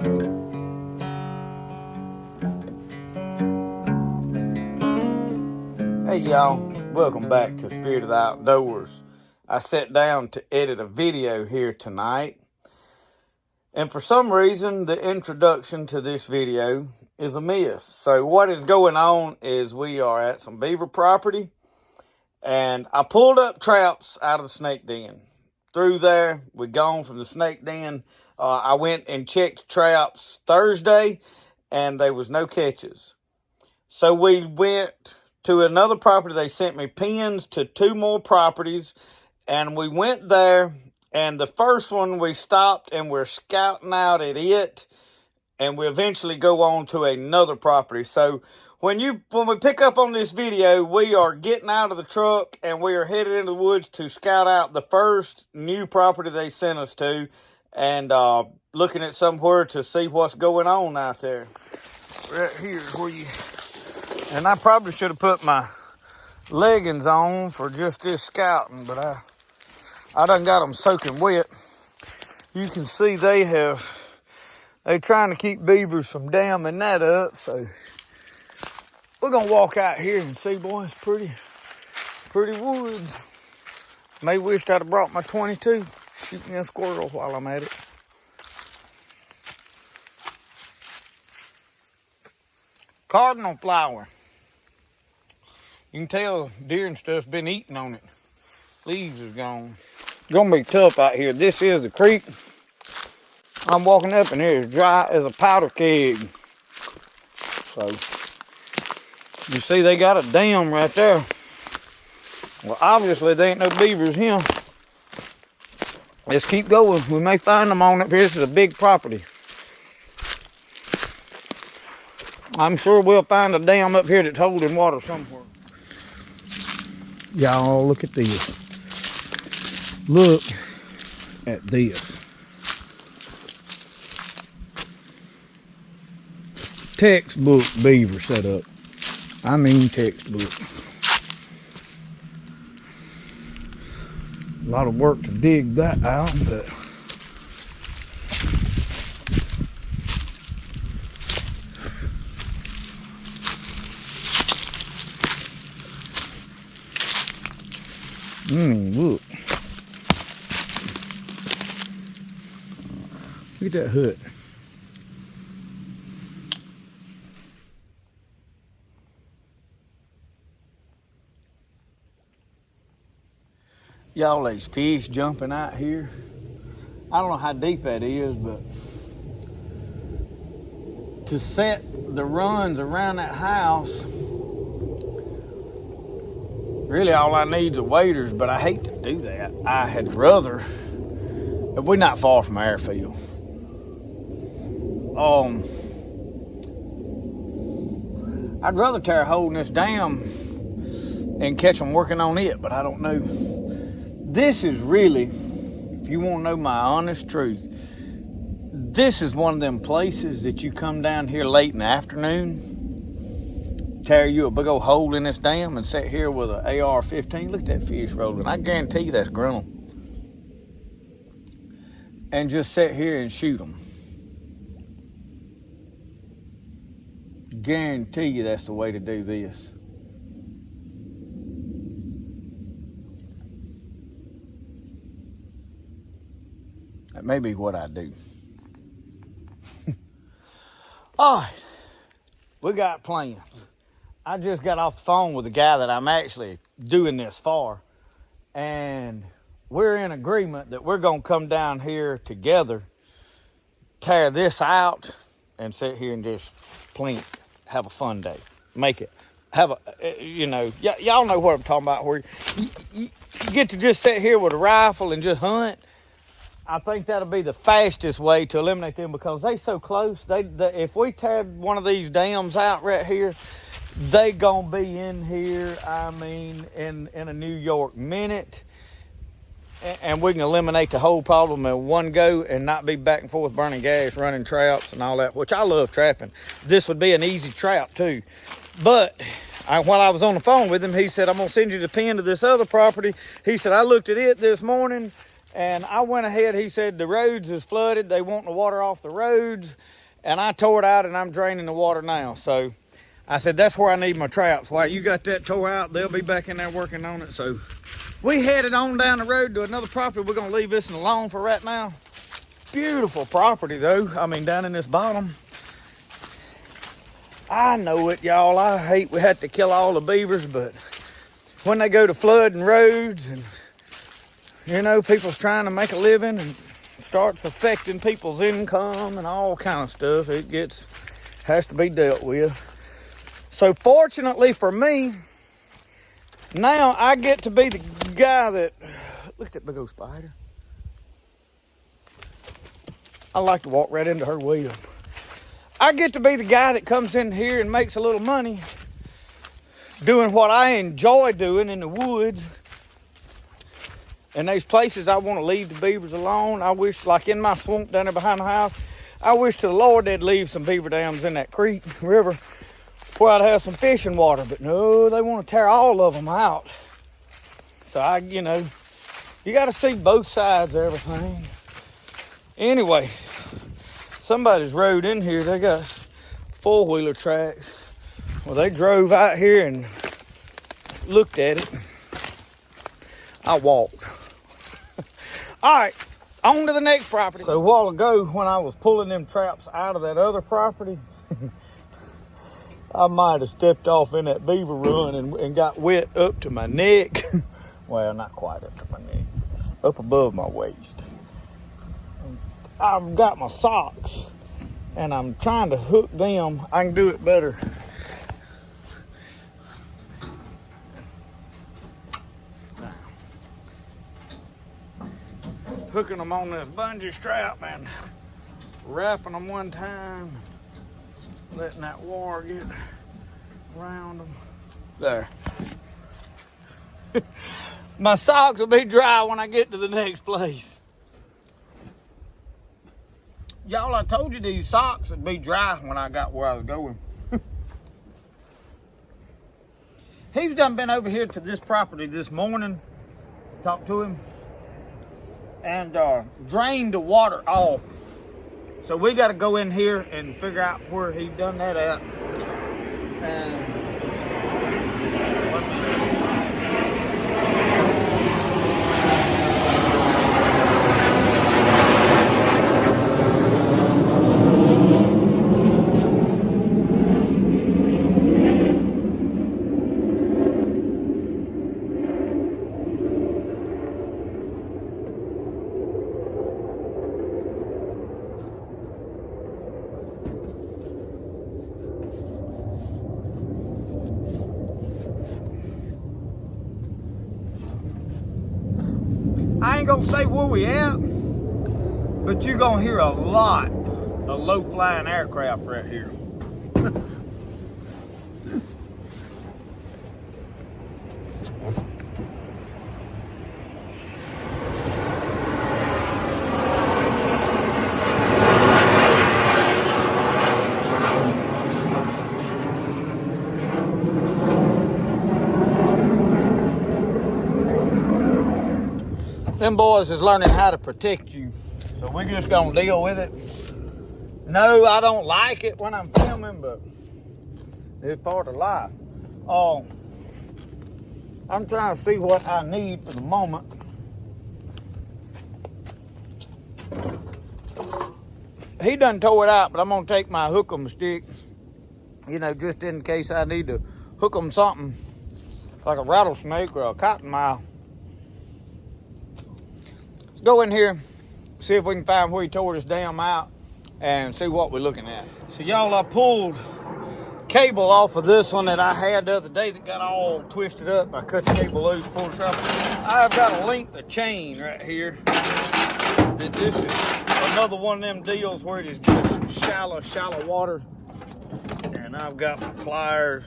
Hey y'all, welcome back to Spirit of the Outdoors. I sat down to edit a video here tonight, and for some reason the introduction to this video is a miss. So what is going on is we are at some beaver property, and I pulled up traps out of the snake den. Through there, we gone from the snake den. I went and checked traps Thursday, and there was no catches. So we went to another property. They sent me pins to 2 more properties, and we went there, and the first one we stopped and we're scouting out at it, and we eventually go on to another property. So when we pick up on this video, we are getting out of the truck and we are headed into the woods to scout out the first new property they sent us to, and looking at somewhere to see what's going on out there. Right here where you... And I probably should have put my leggings on for just this scouting, but I done got them soaking wet. You can see they're trying to keep beavers from damming that up. So we're gonna walk out here and see, boy, it's pretty woods. May wished I'd have brought my 22, shoot me a squirrel while I'm at it. Cardinal flower. You can tell deer and stuff been eating on it. Leaves is gone. It's gonna be tough out here. This is the creek. I'm walking up and it's dry as a powder keg. So you see they got a dam right there. Well, obviously there ain't no beavers here. Let's keep going. We may find them on up here. This is a big property. I'm sure we'll find a dam up here that's holding water somewhere. Y'all, look at this. Look at this. Textbook beaver setup. I mean textbook. A lot of work to dig that out, but look. Look at that hut. Y'all, these fish jumping out here. I don't know how deep that is, but to set the runs around that house, really all I need is a waders, but I hate to do that. I had rather, we're not far from airfield. I'd rather tear a hole in this dam and catch them working on it, but I don't know. This is really, if you want to know my honest truth, this is one of them places that you come down here late in the afternoon, tear you a big old hole in this dam and sit here with an AR-15. Look at that fish rolling. I guarantee you that's grunnel. And just sit here and shoot them. Guarantee you that's the way to do this. That may be what I do. All right, we got plans. I just got off the phone with the guy that I'm actually doing this for, and we're in agreement that we're gonna come down here together, tear this out, and sit here and just plink, have a fun day, make it, have a, y'all know what I'm talking about, where you get to just sit here with a rifle and just hunt. I think that'll be the fastest way to eliminate them, because they so close. They if we tear one of these dams out right here, they gonna be in here, I mean, in a New York minute, and we can eliminate the whole problem in one go and not be back and forth burning gas, running traps and all that, which I love trapping. This would be an easy trap too. But while I was on the phone with him, he said, I'm gonna send you the pin to this other property. He said, I looked at it this morning, And I went ahead, he said the roads is flooded, they want the water off the roads, and I tore it out and I'm draining the water now. So I said, that's where I need my traps. While you got that tore out, they'll be back in there working on it. So we headed on down the road to another property. We're gonna leave this one alone for right now. Beautiful property though, I mean down in this bottom. I know it, y'all, I hate we had to kill all the beavers, but when they go to flooding roads and you know, people's trying to make a living and starts affecting people's income and all kind of stuff. It has to be dealt with. So fortunately for me, now I get to be the guy that, look at that big old spider. I like to walk right into her web. I get to be the guy that comes in here and makes a little money doing what I enjoy doing in the woods. And there's places I want to leave the beavers alone. I wish, like in my swamp down there behind the house, I wish to the Lord they'd leave some beaver dams in that creek, river, where I'd have some fishing water. But no, they want to tear all of them out. So you know, you got to see both sides of everything. Anyway, somebody's rode in here. They got four-wheeler tracks. Well, they drove out here and looked at it. I walked. All right, on to the next property. So a while ago, when I was pulling them traps out of that other property, I might have stepped off in that beaver run and got wet up to my neck. Well, not quite up to my neck, up above my waist. I've got my socks, and I'm trying to hook them. I can do it better. Hooking them on this bungee strap and wrapping them one time, letting that water get around them. There. My socks will be dry when I get to the next place. Y'all, I told you these socks would be dry when I got where I was going. He's done been over here to this property this morning, talked to him, and drained the water off. So we got to go in here and figure out where he done that at. And I ain't gonna say where we at, but you're gonna hear a lot of low-flying aircraft right here. Them boys is learning how to protect you, so we're just gonna deal with it. No, I don't like it when I'm filming, but it's part of life. I'm trying to see what I need for the moment. He done tore it out, but I'm gonna take my hook 'em stick, you know, just in case I need to hook 'em something like a rattlesnake or a cottonmouth. Go in here, see if we can find where he tore this dam out and see what we're looking at. So y'all, I pulled cable off of this one that I had the other day that got all twisted up. I cut the cable loose, pulled it out. I've got a length of chain right here. This is another one of them deals where it is just shallow water. And I've got my pliers.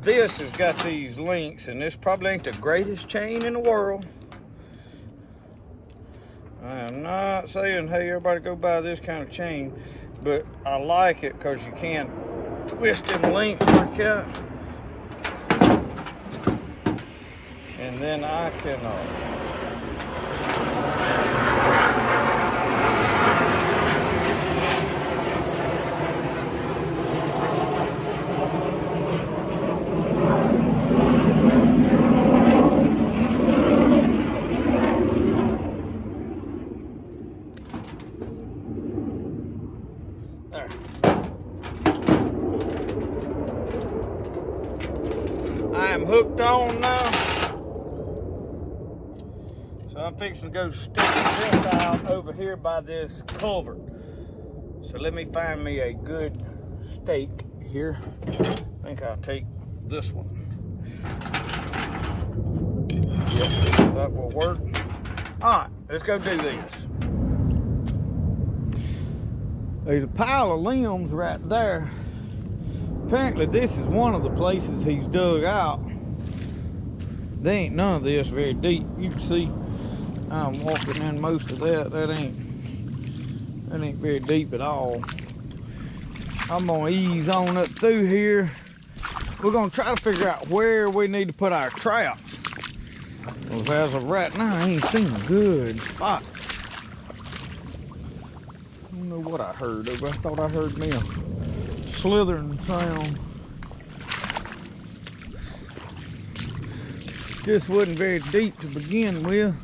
This has got these links, and this probably ain't the greatest chain in the world. I am not saying, hey, everybody go buy this kind of chain, but I like it because you can twist them links like that. And then I can There. I am hooked on now. So I'm fixing to go stick this out over here by this culvert. So let me find me a good stake here. I think I'll take this one. Yep, that will work. All right, let's go do this. There's a pile of limbs right there. Apparently this is one of the places he's dug out. There ain't none of this very deep. You can see I'm walking in most of that. That ain't very deep at all. I'm gonna ease on up through here. We're gonna try to figure out where we need to put our traps. Because as of right now, I ain't seen a good spot. I don't know what I heard over. I thought I heard me a slithering sound. This wasn't very deep to begin with.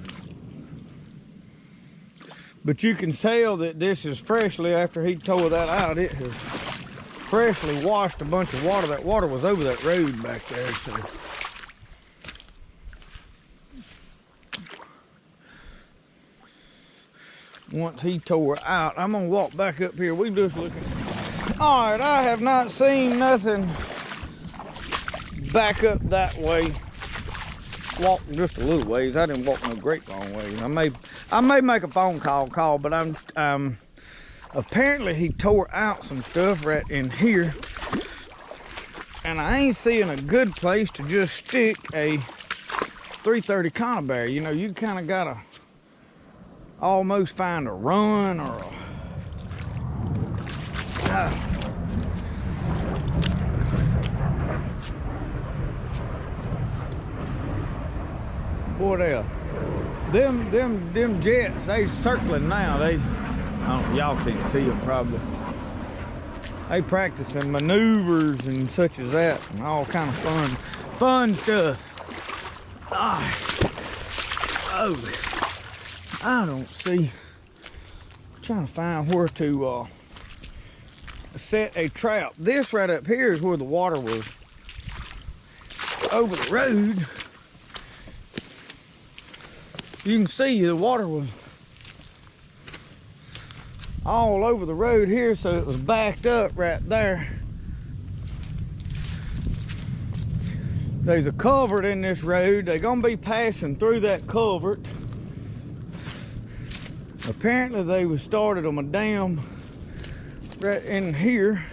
But you can tell that this is freshly, after he tore that out, it has freshly washed a bunch of water. That water was over that road back there, so. Once he tore it out, I'm gonna walk back up here. We just looking. All right, I have not seen nothing back up that way. Walked just a little ways. I didn't walk no great long ways. I may make a phone call, but I'm apparently he tore out some stuff right in here, and I ain't seeing a good place to just stick a 330 conibear. You know, you kind of gotta almost find a run or a boy, them jets, they circling now. They, I don't, y'all can't see them probably. They practicing maneuvers and such as that, and all kind of fun stuff. Oh, I don't see. I'm trying to find where to set a trap. This right up here is where the water was over the road. You can see the water was all over the road here, so it was backed up right there. There's a culvert in this road. They're gonna be passing through that culvert. Apparently they was started on a dam right in here.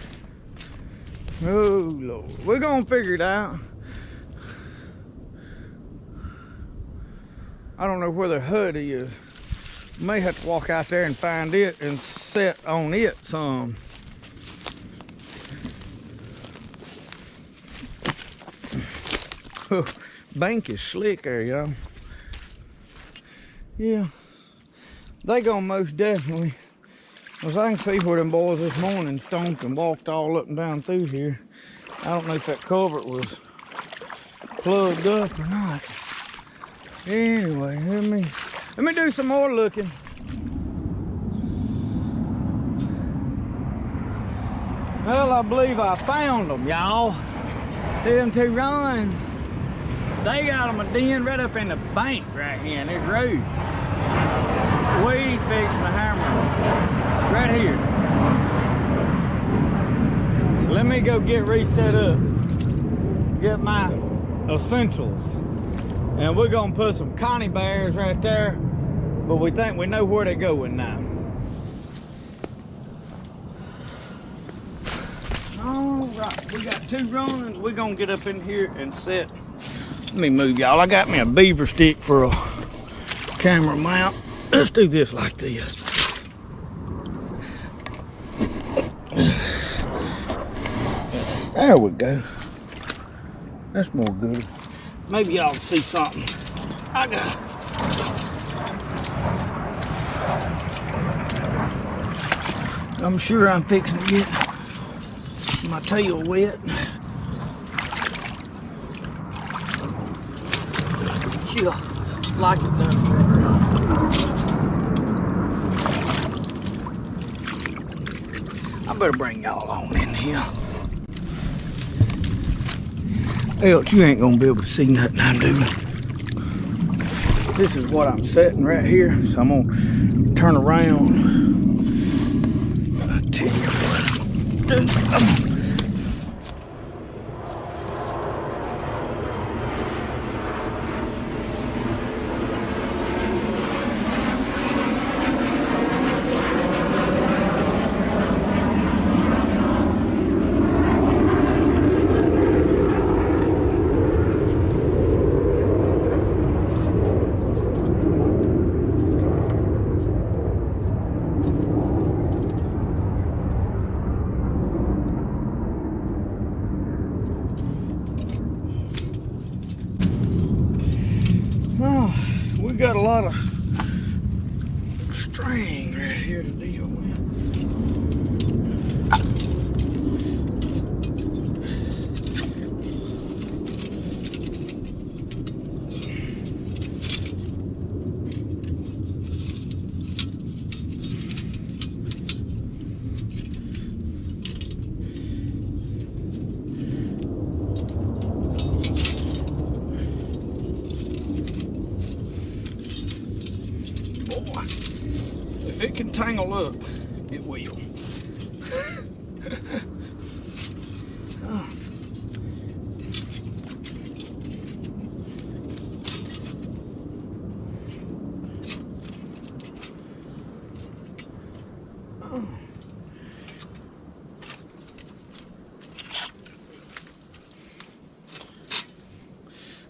Oh Lord, we're gonna figure it out. I don't know where the hut is. May have to walk out there and find it and set on it some. Bank is slick there, y'all. Yeah, they gonna most definitely. Cause I can see where them boys this morning stomped and walked all up and down through here. I don't know if that culvert was plugged up or not. Anyway, let me do some more looking. Well, I believe I found them, y'all. See them two runs? They got them a den right up in the bank right here in this road. We fixing to hammer them right here. So let me go get reset up. Get my essentials. And we're gonna put some conibears right there, but we think we know where they're going now. All right, we got two runs. We're gonna get up in here and set. Let me move, y'all. I got me a beaver stick for a camera mount. Let's do this like this. There we go. That's more good. Maybe y'all can see something. I got. I'm sure I'm fixing to get my tail wet. Yeah, like it done. I better bring y'all on in here. Else you ain't gonna be able to see nothing I'm doing. This is what I'm setting right here, so I'm gonna turn around. I'll tell you what. Oh, we got a lot of string right here to deal with. Boy, if it can tangle up, it will. Oh. Oh.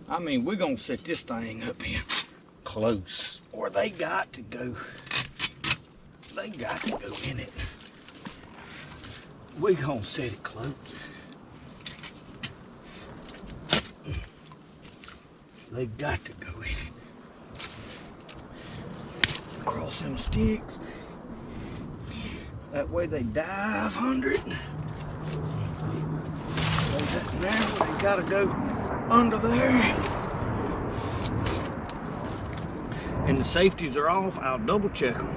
I mean, we're gonna set this thing up here close, or they got to go. They got to go in it. We're gonna set it close. They got to go in it. Cross them sticks. That way they dive under it. Now they gotta go under there. And the safeties are off. I'll double check them.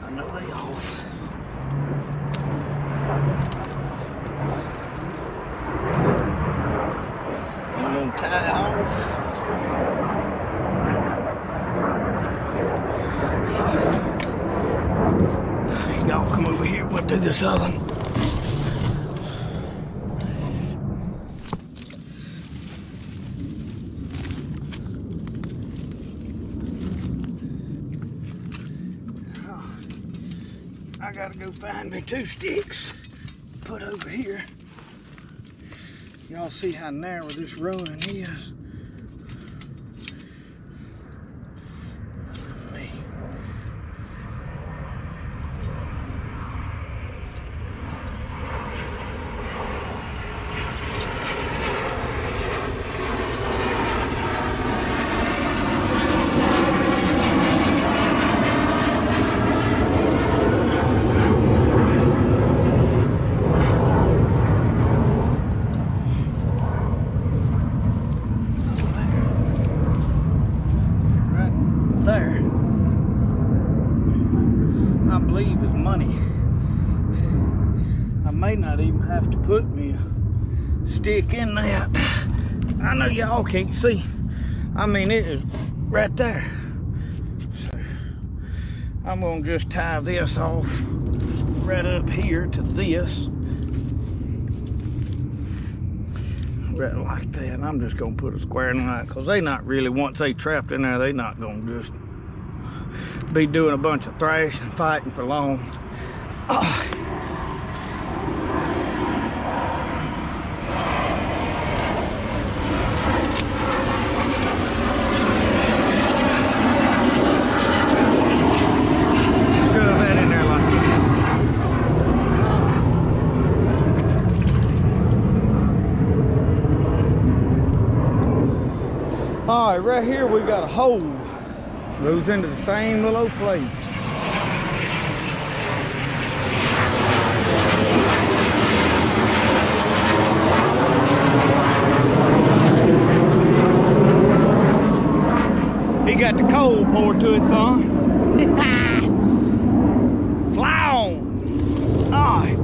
I know they off. I'm gonna tie it off. Y'all come over here. We'll do this other one. I gotta go find me 2 sticks to put over here. Y'all see how narrow this run is. There, I believe is money. I may not even have to put me a stick in that. I know y'all can't see. I mean, it is right there. So I'm gonna just tie this off right up here to this. Right like that. And I'm just gonna put a square knot, because they not really, once they trapped in there, they not gonna just be doing a bunch of thrashing and fighting for long. Oh. Shove that in there like that. All right, right here we got a hole. Goes into the same little place. He got the coal poured to it, son. Fly on. All right.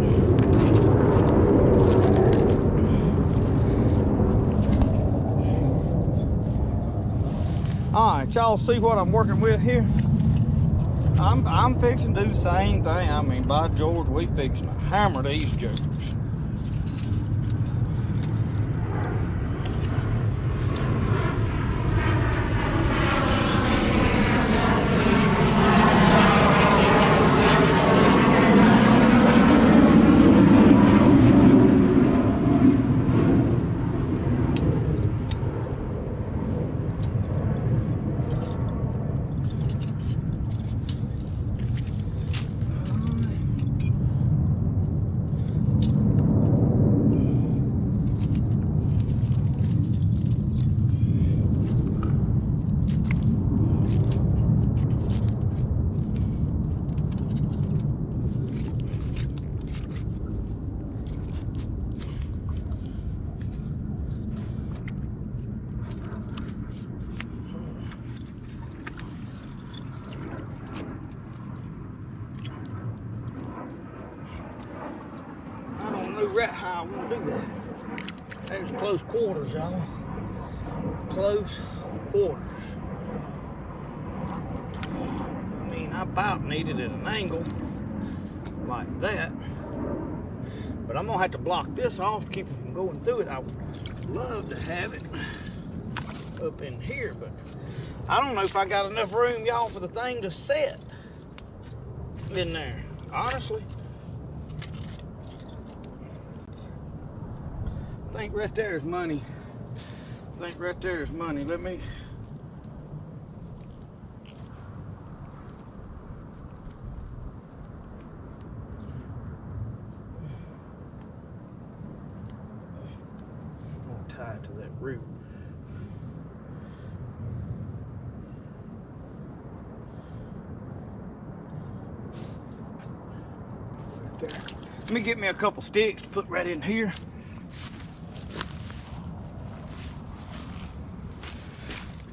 let y'all see what I'm working with here. I'm fixing to do the same thing. I mean, by George, we fixing to hammer these jokers. Right how I want to do that. There's close quarters, y'all. Close quarters. I mean, I about need it at an angle like that. But I'm gonna have to block this off to keep it from going through it. I would love to have it up in here, but I don't know if I got enough room, y'all, for the thing to set in there, honestly. I think right there is money. I think right there is money. Let me. I'm gonna tie it to that root. Right there. Let me get me a couple sticks to put right in here.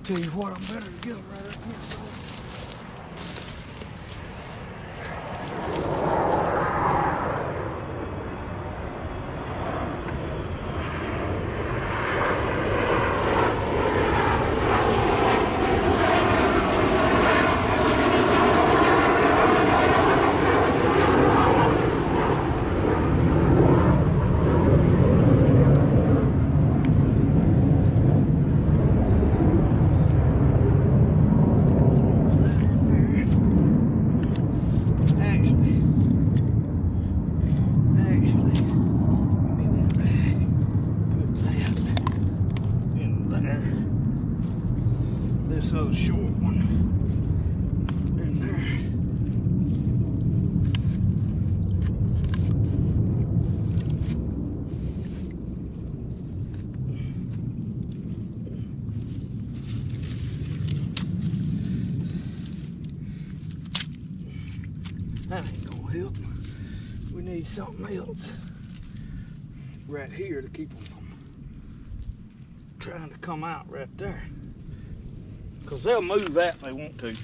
Tell you what, I'm better to get them right up here. This other short one in there. That ain't gonna help. We need something else right here to keep them from trying to come out right there. Because they'll move that if they want to.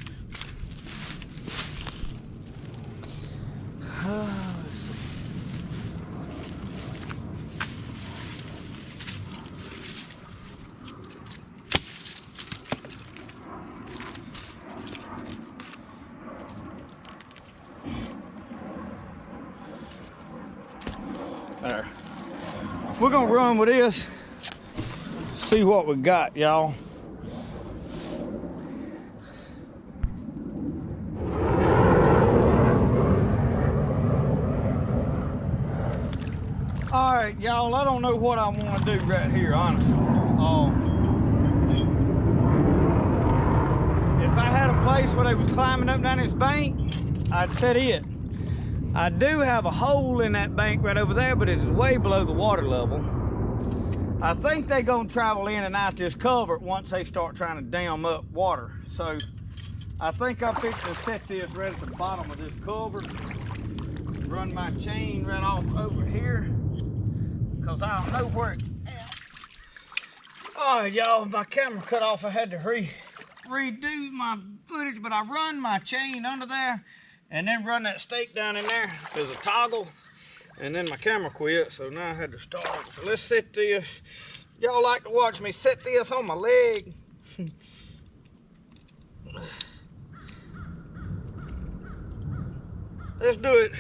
There. We're gonna run with this. See what we got, y'all. All right, y'all, I don't know what I want to do right here, honestly. If I had a place where they was climbing up down this bank, I'd set it. I do have a hole in that bank right over there, but it is way below the water level. I think they're gonna travel in and out this culvert once they start trying to dam up water. So I think I'm fixing to set this right at the bottom of this culvert. Run my chain right off over here, because I don't know where it's at. All right, y'all, my camera cut off. I had to redo my footage, but I run my chain under there and then run that stake down in there as a toggle, and then my camera quit, so now I had to start. So let's set this. Y'all like to watch me set this on my leg. Let's do it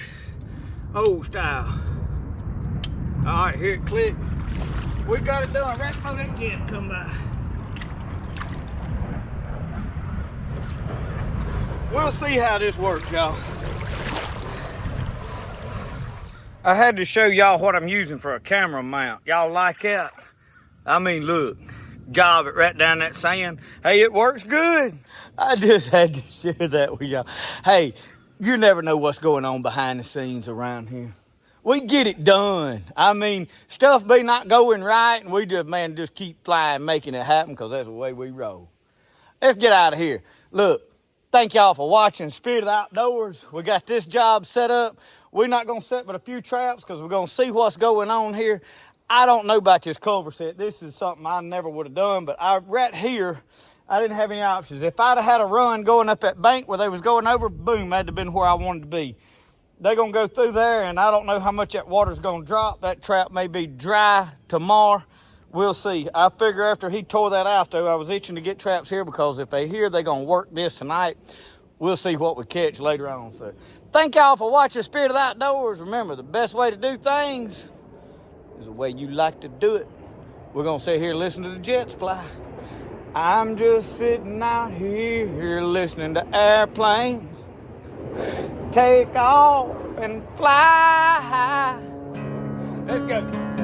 old style. All right, here it click. We got it done right before that jet come by. We'll see how this works, y'all. I had to show y'all what I'm using for a camera mount. Y'all like that? I mean, look, job it right down that sand. Hey, it works good. I just had to share that with y'all. Hey, you never know what's going on behind the scenes around here. We get it done. I mean, stuff be not going right, and we just keep flying, making it happen, because that's the way we roll. Let's get out of here. Look, thank y'all for watching Spirit of the Outdoors. We got this job set up. We're not going to set but a few traps because we're going to see what's going on here. I don't know about this culver set. This is something I never would have done, but right here, I didn't have any options. If I'd have had a run going up that bank where they was going over, boom, that'd have been where I wanted to be. They're going to go through there, and I don't know how much that water's going to drop. That trap may be dry tomorrow. We'll see. I figure after he tore that out, though, I was itching to get traps here because if they here, they're going to work this tonight. We'll see what we catch later on. So, thank y'all for watching Spirit of the Outdoors. Remember, the best way to do things is the way you like to do it. We're going to sit here and listen to the jets fly. I'm just sitting out here listening to airplanes take off and fly. Let's go.